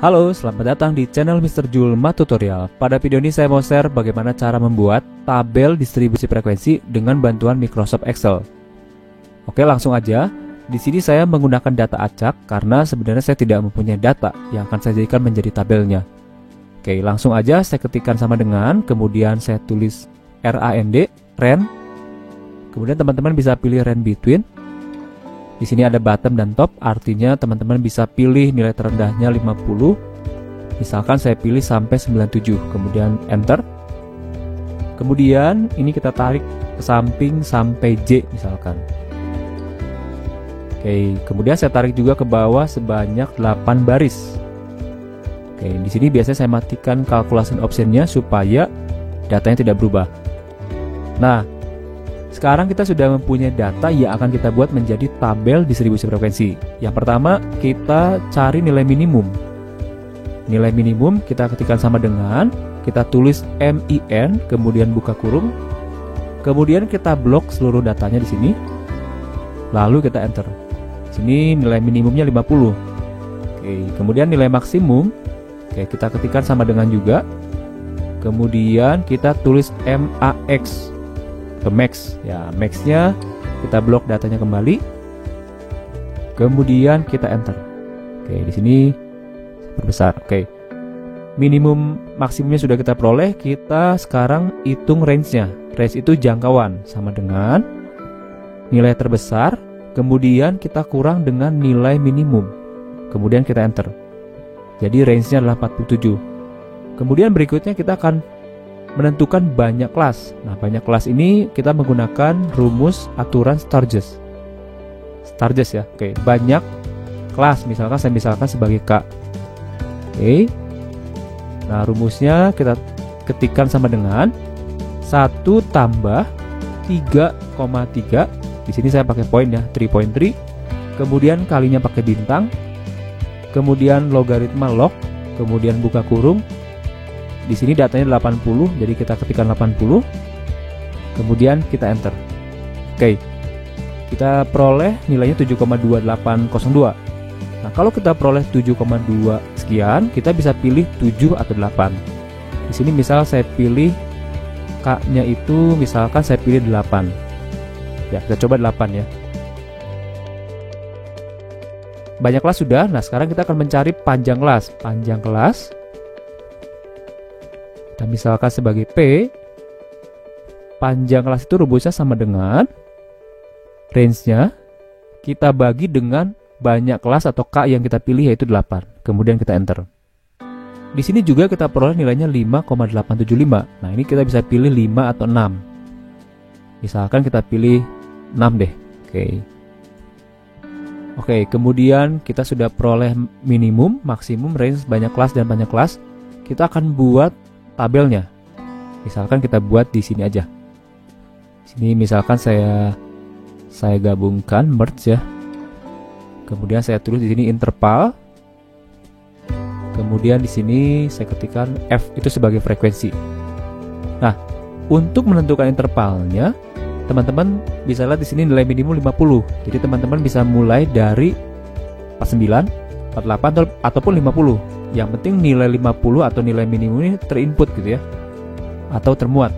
Halo, selamat datang di channel Mr. Julma Tutorial. Pada video ini saya mau share bagaimana cara membuat tabel distribusi frekuensi dengan bantuan Microsoft Excel. Oke, langsung aja. Di sini saya menggunakan data acak karena sebenarnya saya tidak mempunyai data yang akan saya jadikan menjadi tabelnya. Oke, langsung aja saya ketikkan sama dengan, kemudian saya tulis RAND, RAND. Kemudian teman-teman bisa pilih RAND between. Di sini ada bottom dan top, artinya teman-teman bisa pilih nilai terendahnya 50. Misalkan saya pilih sampai 97, kemudian enter. Kemudian ini kita tarik ke samping sampai J misalkan. Oke, kemudian saya tarik juga ke bawah sebanyak 8 baris. Oke, di sini biasanya saya matikan calculation optionnya supaya datanya tidak berubah. Nah, sekarang kita sudah mempunyai data yang akan kita buat menjadi tabel distribusi frekuensi. Yang pertama, kita cari nilai minimum. Nilai minimum kita ketikkan sama dengan, kita tulis MIN, kemudian buka kurung. Kemudian kita blok seluruh datanya di sini. Lalu kita enter. Sini nilai minimumnya 50. Oke, kemudian nilai maksimum, oke, kita ketikkan sama dengan juga. Kemudian kita tulis MAX. Ke max, ya maxnya kita blok datanya kembali, kemudian kita enter. Oke, di sini perbesar. Oke, minimum maksimumnya sudah kita peroleh. Kita sekarang hitung range-nya. Range itu jangkauan sama dengan nilai terbesar, kemudian kita kurang dengan nilai minimum, kemudian kita enter. Jadi range-nya adalah 47. Kemudian berikutnya kita akan menentukan banyak kelas. Nah, banyak kelas ini kita menggunakan rumus aturan Sturges. Sturges ya. Oke, banyak kelas. Misalkan saya sebagai K. Oke. Nah, rumusnya kita ketikkan sama dengan 1 tambah 3,3. Di sini saya pakai poin ya, 3.3. Kemudian kalinya pakai bintang. Kemudian logaritma log, kemudian buka kurung. Di sini datanya 80, jadi kita ketikkan 80. Kemudian kita enter. Oke. Kita peroleh nilainya 7,2802. Nah, kalau kita peroleh 7,2 sekian, kita bisa pilih 7 atau 8. Di sini misal saya pilih K-nya itu misalkan saya pilih 8. Ya, kita coba 8 ya. Banyak kelas sudah. Nah, sekarang kita akan mencari panjang kelas. Panjang kelas kita misalkan sebagai P. Panjang kelas itu rumusnya sama dengan range-nya kita bagi dengan banyak kelas atau K yang kita pilih yaitu 8. Kemudian kita enter. Di sini juga kita peroleh nilainya 5,875. Nah, ini kita bisa pilih 5 atau 6. Misalkan kita pilih 6 deh. Oke, kemudian kita sudah peroleh minimum, maksimum, range, banyak kelas dan banyak kelas. Kita akan buat tabelnya. Misalkan kita buat di sini aja. Sini misalkan saya gabungkan merge ya. Kemudian saya tulis di sini interval. Kemudian di sini saya ketikkan F itu sebagai frekuensi. Nah, untuk menentukan intervalnya, teman-teman bisa lihat di sini nilai minimum 50. Jadi teman-teman bisa mulai dari 49, 48 ataupun 50. Yang penting nilai 50 atau nilai minimum ini terinput gitu ya, atau termuat.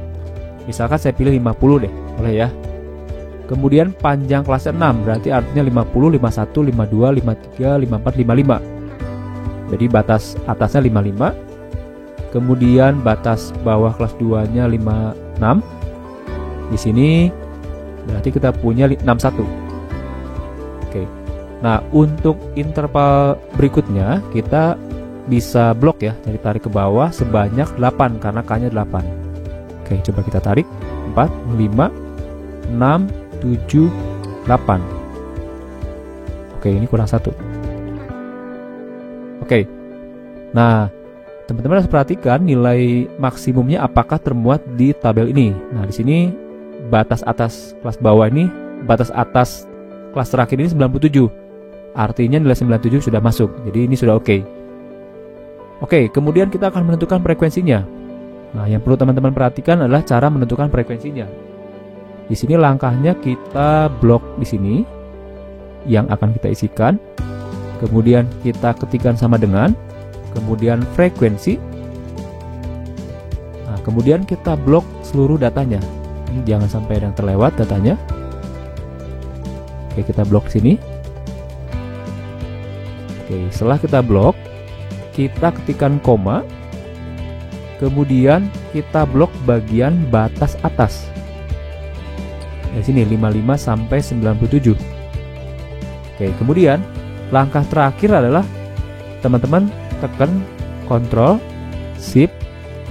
Misalkan saya pilih 50 deh, boleh ya. Kemudian panjang kelasnya 6, berarti artinya 50, 51, 52, 53, 54, 55. Jadi batas atasnya 55. Kemudian batas bawah kelas 2-nya 56. Di sini berarti kita punya 61. Oke. Nah, untuk interval berikutnya kita bisa blok ya, jadi tarik ke bawah sebanyak 8 karena K-nya 8. Oke, coba kita tarik 4, 5, 6, 7, 8. Oke, ini kurang 1. Oke. Nah, teman-teman harus perhatikan nilai maksimumnya apakah termuat di tabel ini. Nah, di sini batas atas kelas bawah ini, batas atas kelas terakhir ini 97. Artinya nilai 97 sudah masuk. Jadi ini sudah oke. Oke, kemudian kita akan menentukan frekuensinya. Nah, yang perlu teman-teman perhatikan adalah cara menentukan frekuensinya. Di sini langkahnya kita blok di sini yang akan kita isikan. Kemudian kita ketikkan sama dengan, kemudian frekuensi. Nah, kemudian kita blok seluruh datanya. Ini jangan sampai ada yang terlewat datanya. Oke, kita blok sini. Oke, setelah kita blok, kita ketikkan koma. Kemudian kita blok bagian batas atas. Di sini 55 sampai 97. Oke, kemudian langkah terakhir adalah teman-teman tekan Ctrl Shift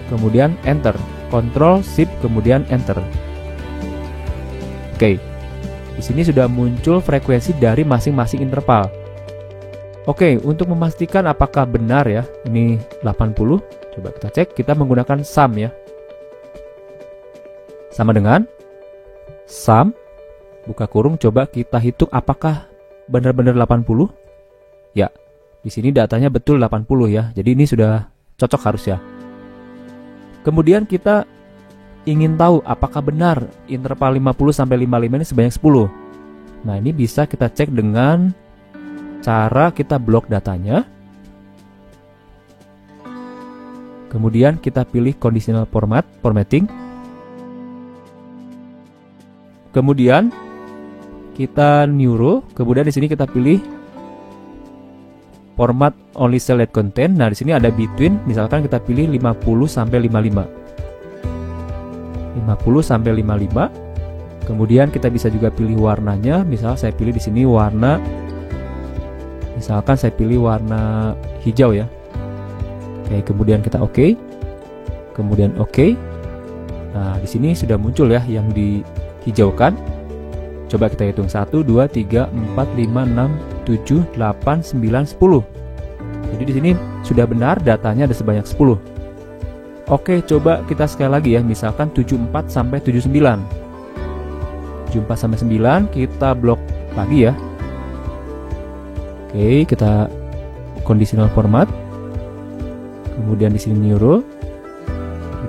kemudian Enter. Ctrl Shift kemudian Enter. Oke. Di sini sudah muncul frekuensi dari masing-masing interval. Oke, untuk memastikan apakah benar ya, ini 80. Coba kita cek, kita menggunakan sum ya. Sama dengan sum, buka kurung, coba kita hitung apakah benar-benar 80. Ya, di sini datanya betul 80 ya. Jadi ini sudah cocok harus ya. Kemudian kita ingin tahu apakah benar interval 50 sampai 55 ini sebanyak 10. Nah, ini bisa kita cek dengan cara kita blok datanya. Kemudian kita pilih conditional formatting. Kemudian kita new row, kemudian di sini kita pilih format only select content. Nah, di sini ada between, misalkan kita pilih 50 sampai 55. 50 sampai 55. Kemudian kita bisa juga pilih warnanya, misal saya pilih di sini warna, misalkan saya pilih warna hijau ya. Oke, kemudian kita oke. Kemudian oke. Nah, di sini sudah muncul ya yang dihijaukan. Coba kita hitung 1 2 3 4 5 6 7 8 9 10. Jadi di sini sudah benar datanya ada sebanyak 10. Oke, coba kita sekali lagi ya, misalkan 74 sampai 79. 74 sampai 9 kita blok lagi ya. Oke, kita conditional format. Kemudian di sini new row.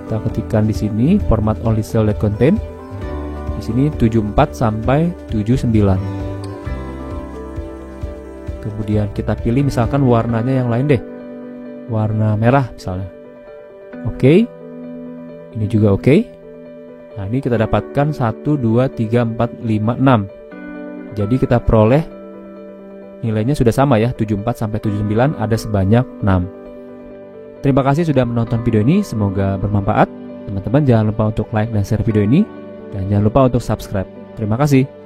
Kita ketikkan di sini format only select content. Di sini 74 sampai 79. Kemudian kita pilih misalkan warnanya yang lain deh. Warna merah misalnya. Oke. Ini juga oke. Nah, ini kita dapatkan 1 2 3 4 5 6. Jadi kita peroleh nilainya sudah sama ya, 74 sampai 79 ada sebanyak 6. Terima kasih sudah menonton video ini, semoga bermanfaat. Teman-teman jangan lupa untuk like dan share video ini, dan jangan lupa untuk subscribe. Terima kasih.